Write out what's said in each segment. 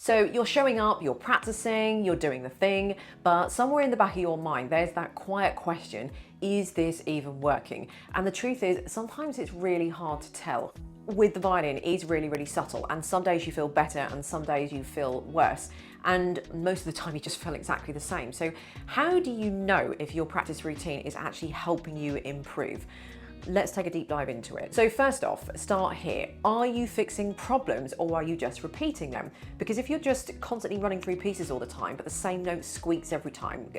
So you're showing up, you're practicing, you're doing the thing, but somewhere in the back of your mind, there's that quiet question, is this even working? And the truth is, sometimes it's really hard to tell. With the violin, it's really, really subtle, and some days you feel better and some days you feel worse. And most of the time you just feel exactly the same. So how do you know if your practice routine is actually helping you improve? Let's take a deep dive into it. So first off, start here. Are you fixing problems or are you just repeating them? Because if you're just constantly running through pieces all the time, but the same note squeaks every time,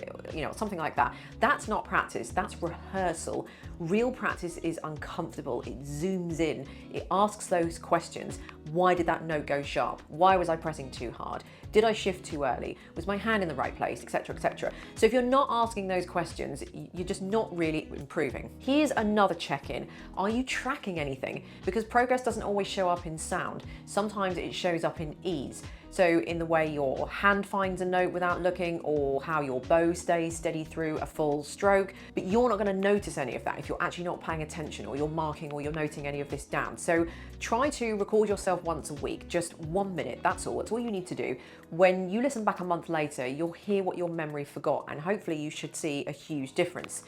something like that, that's not practice, that's rehearsal. Real practice is uncomfortable, it zooms in, it asks those questions. Why did that note go sharp? Why was I pressing too hard? Did I shift too early? Was my hand in the right place, etc., etc. So if you're not asking those questions, you're just not really improving. Here's another check-in. Are you tracking anything? Because progress doesn't always show up in sound. Sometimes it shows up in ease. So in the way your hand finds a note without looking, or how your bow stays steady through a full stroke, but you're not going to notice any of that if you're actually not paying attention, or you're marking or you're noting any of this down. So try to record yourself once a week, just 1 minute, that's all you need to do. When you listen back a month later, you'll hear what your memory forgot, and hopefully you should see a huge difference.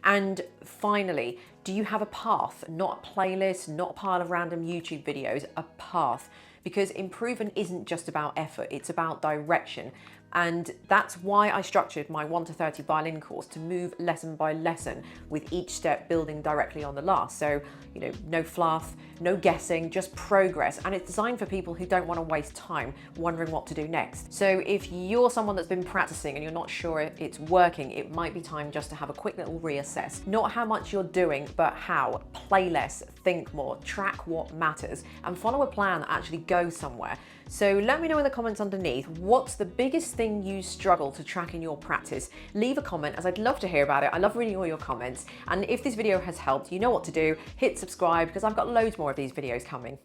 And finally, do you have a path? Not a playlist, not a pile of random YouTube videos, a path. Because improvement isn't just about effort, it's about direction. And that's why I structured my 1 to 30 violin course to move lesson by lesson, with each step building directly on the last. So, no fluff, no guessing, just progress. And it's designed for people who don't want to waste time wondering what to do next. So if you're someone that's been practicing and you're not sure it's working, it might be time just to have a quick little reassess. Not how much you're doing, but how. Play less, think more, track what matters, and follow a plan that actually goes somewhere. So let me know in the comments underneath, what's the biggest thing you struggle to track in your practice? Leave a comment, as I'd love to hear about it. I love reading all your comments. And if this video has helped, you know what to do. Hit subscribe, because I've got loads more of these videos coming.